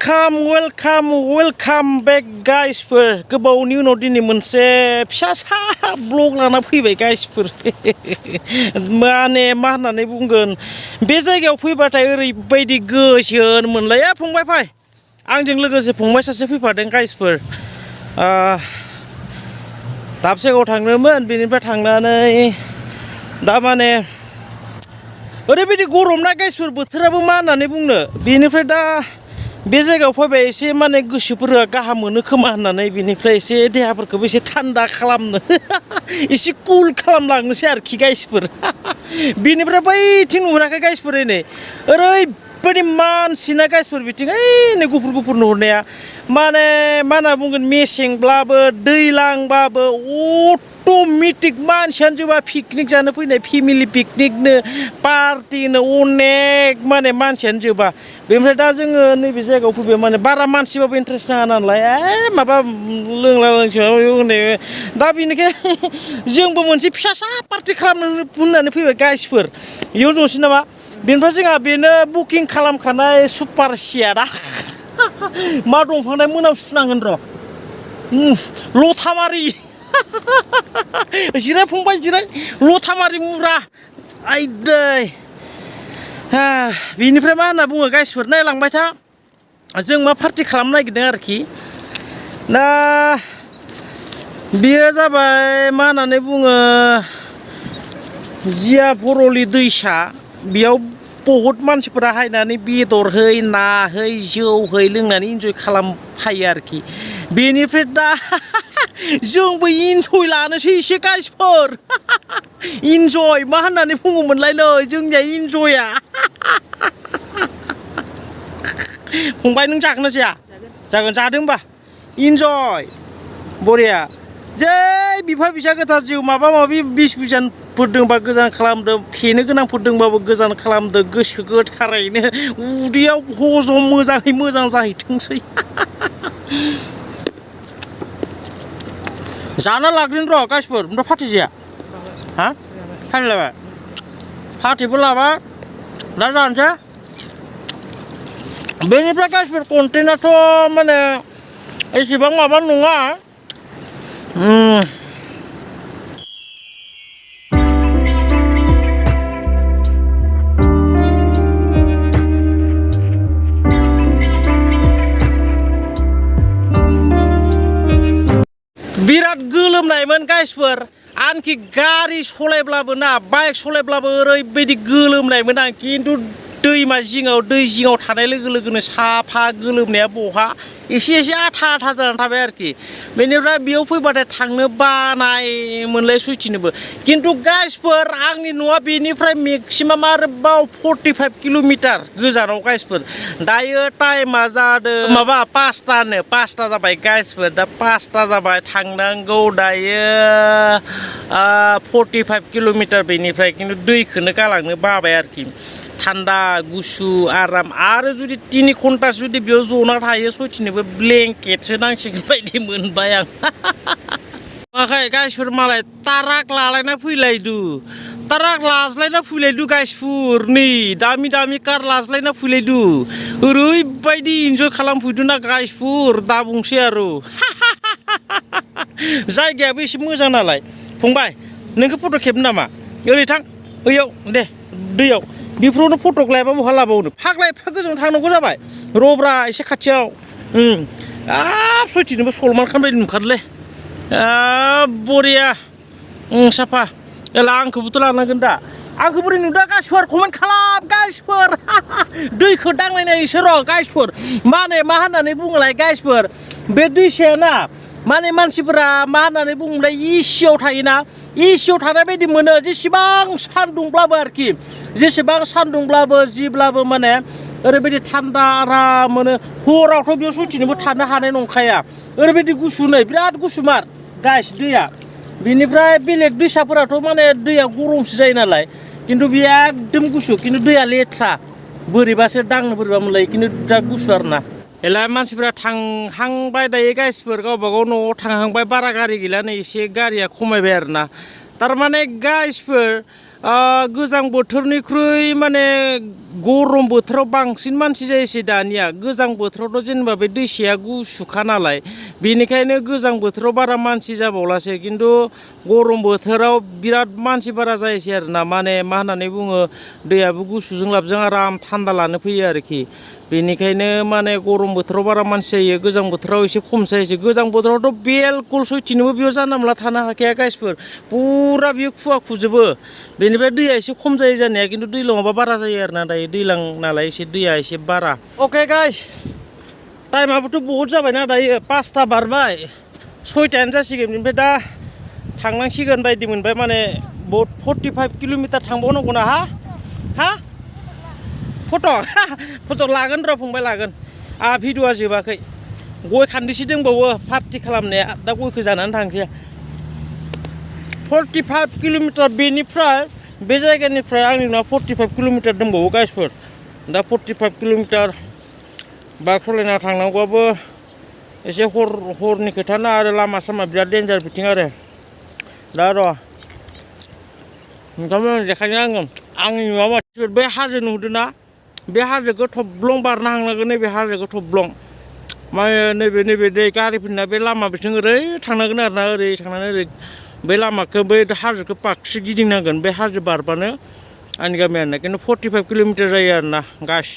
welcome बेक गाइसफोर गोबावनि उनाव दिनै मोनसे फिसा सा ब्लग लाना फैबाय गाइसफोर माने मा होननानै बुंगोन बे जायगायाव फैबाथाय ओरैबायदि गोजोन मोनलाया फंबाय फै आंजों लोगोसे फंबाय सासे फैफादों गाइसफोर दाबसे जायगायाव थांनोमोन बेनिफ्राय थांनानै दा माने ओरैबायदि गरम ना गाइसफोर बोथोराबो मा होननानै बुंनो बेनिफ्राय दा बे जायगायाव फैबाय एसे माने गोसोफोरा गाहाम मोनो खोमा होननानै बेनिफ्राय एसे देहाफोरखौबो एसे थान्दा खालामनो एसे कुल खालामलांनोसै आरोखि गाइसफोर बेनिफ्राय बैथिं नुहुराखै गाइसफोर नै ओरैबायदि मानसिना गाइसफोर बिथिं नै गुफुर नुहुरनाया माने मा होनना बुंगोन मेसेंब्लाबो दैलांबाबो अट'मेटिक मानसियानो जोबा पिकनिक जानो फैनाय फेमिलि पिकनिकनो पार्टिनो अनेक माने मानसियानो जोबा बेनिफ्राय दा जोङो नैबे जायगायाव फैबाय माने बारा मानसिबाबो इन्ट्रेस्ट नाङा नालाय माबा लोंला लोंसै होनै दा बेनिखाय जोंबो मोनसे फिसासा पार्टि खालामनो होननानै फैबाय गाइसफोर इयाव ज'सै नामा बेनिफ्राय जोंहा बेनो बुकिं खालामखानाय सुपार सियारा मा दंफांनाय मोनाम सुनांगोन र' लथामारि जिराय फंबाय जिराय लथामारि मुरा आइदै बेनिफ्राय मा होनना बुङो गाइसफोर नायलांबाय था जों मा पार्टि खालामनो नागिरदों आरोखि दा बेयो जाबाय मा होननानै बुङो जिया भरलि दैसा बेयाव बहुत मानसिफोरा हायनानै बेदर है ना है जौ है लोंनानै इन्जय खालामफायो आरोखि बेनिफ्राय दा जोंबो इन्जय लानोसै एसे गाइसफोर इन्जय मा होननानै बुङोमोनलाय नै जोंनिया इन्जया फंबाय नों जागोन ना जाया जागोन जादों होनबा इन्जय बरिया जै बिफा फिसा गोथार जिउ माबा माबि बिस बुजानफोर दंबा गोजान खालामदों फेनो गोनांफोर दंबाबो गोजान खालामदों गोसो गोथारैनो उदैयाव हजम मोजाङै मोजां जाहैथोंसै जाना लाग्रोन र' गाइसफोर ओमफ्राय पार्टि जाया हा पार्टि लाबाय पार्टिबो लाबाय दा जानोसै बेनिफ्राय गाइसफोर कन्टेन्टआथ' माने एसेबां माबा नङा बिराद गोलोमनायमोन गाइसफोर आनखि गारि सलायब्लाबो ना बाइक सलायब्लाबो ओरैबायदि गोलोमनायमोन आं खिन्थु दैमा जिङाव दै जिङाव थानाय लोगो लोगोनो साफा गोलोमनाया बहा एसे आथा जानानै थाबाय आरोखि बेनिफ्राय बेयाव फैबाथाय थांनो बानाय मोनलाय सयथिनोबो खिन्थु गाइसफोर आंनि न'आ बेनिफ्राय मेक्सिमाम आरोबाव 45 किल'मिटार गोजानाव गाइसफोर दायो टाइमा जादों माबा 5टा जाबाय गाइसफोर दा 5टा जाबाय थांनांगौ दायो 45 किल'मिटार बेनिफ्राय खिन्थु दैखौनो गालांनो बाबाय आरोखि थान्दा गुसु आराम आरो जुदि 3 घन्टा जुदि बेयाव जना थायो सयथिनोबो ब्लेंकेटसो नांसिगोन बायदि मोनबाय आं माखाय गाइसफोर मालाय टाराक लालायना फैलायदु टाराक लाज्लायना फैलायदु गाइसफोर नै दामि कार लाज्लायना फैलायदु ओरैबायदि इन्जय खालामफैदु ना गाइसफोर दा बुंसै आरो जायगायाबो एसे मोजां नालाय फंबाय नोंखौ फट' खेबनो नामा ओरै थां ओइयाव दे दैयाव बेफोरावनो फटक लायाबा बहा लाबावनो फाग्ला एफा गोजानाव थांनांगौ जाबाय रब्रा एसे खाथियाव सयथिनोबो सलमान खान बायदि नुखादोलै बरिया साफा एला आंखौबोथ' लानांगोन दा आंखौ बोरै नुदों गाइसफोर कमेन्ट खालाम गाइसफोर दैखौ दांलायनायसो र' गाइसफोर माने मा होननानै बुङोलाय गाइसफोर बे दैसाया ना माने मानसिफोरा मा होननानै बुङोलाय इसियाव थायोना इसियाव थानाय बायदि मोनो जेसेबां सान्दुंब्लाबो आरोखि जेसेबां सान्दुंब्लाबो जिब्लाबो माने ओरैबायदि थान्दा आराम मोनो हरावथ' बेयाव सयथिनोबो थानो हानाय नंखाया ओरैबायदि गुसु नै बिराद गुसुमार गाइस दैया बेनिफ्राय बेलेग दैसाफोराथ' माने दैया गरमसो जायो नालाय खिन्थु बेयो एकदम गुसु खिन्थु दैया लेथ्रा बोरैबासो दांनो बोरैबा मोनलायो खिन्थु बिराद गुसु आरोना एला मानसिफोरा थांहांबाय दायो गाइसफोर गावबागाव न'आव थांहांबाय बारा गारि गैला नै एसे गारिया खमायबाय आरोना थारमाने गाइसफोर गोजां बोथोरनिख्रुइ माने गरम बोथोराव बांसिन मानसि जायोसै दानिया गोजां बोथोरावथ' जेनेबा बे दैसाया गुसुखा नालाय बेनिखायनो गोजां बोथोराव बारा मानसि जाबावलासै खिन्थु गरम बोथोराव बिराद मानसि बारा जायोसै आरोना माने मा होननानै बुङो दैयाबो गुसुजों लाबजों आराम थान्दा लानो फैयो आरोखि बेनिखायनो माने गरम बोथोराव बारा मानसि जायो गोजां बोथोराव एसे खम जायोसै गोजां बोथोरावथ' बेलकुल सयथिनोबो बेयाव जानला मोनला थानो हाखाया गाइसफोर पुरा बियो खुवा खुजोबो बेनिफ्राय दैया एसे खम जायो जानाया खिन्थु दैज्लाङावबा बारा जायो आरोना दायो दैज्लां नालाय एसे दैया एसे बारा अके गाइस टाइमाबोथ' बहुद जाबायना दायो 5टा बारबाय 6टायानो जासिगोन बेनिफ्राय दा थांनांसिगोन बायदि मोनबाय माने 45 किल'मिटार थांबावनांगौ ना हा फट' लागोन र' फंबाय लागोन भिडिअ'आ जोबाखै गय खान्दिसे दंबावो पार्टि खालामनाया दा गयखौ जानानै थांसै 45 किल'मिटार बेनिफ्राय बे जायगानिफ्राय आंनि उनाव 45 किल'मिटार दंबावो गाइसफोर दा 45 किल'मिटार बाइक सालायना थांनांगौआबो एसे हरनि खोथा ना आरो लामा सामा बिराद डेन्जार बिथिं आरो दा र' नोंथांमोन देखायनो आंनि न'आ मानसिफोर बे हाजो नुदों ना बे हाजोखौ थब्लं बारना थांनांगोन नैबे हाजोखौ थब्लं माने नैबे दै गारिफोरना बे लामा बिथिं ओरै थांनांगोन आरोना ओरै थांनानै ओरै बे लामाखौ बै हाजोखौ पाकसो गिदिंनांगोन बे हाजो बारबानो आंनि गामिया खिन्थु 45 किल'मिटार जायो आरोना गाइस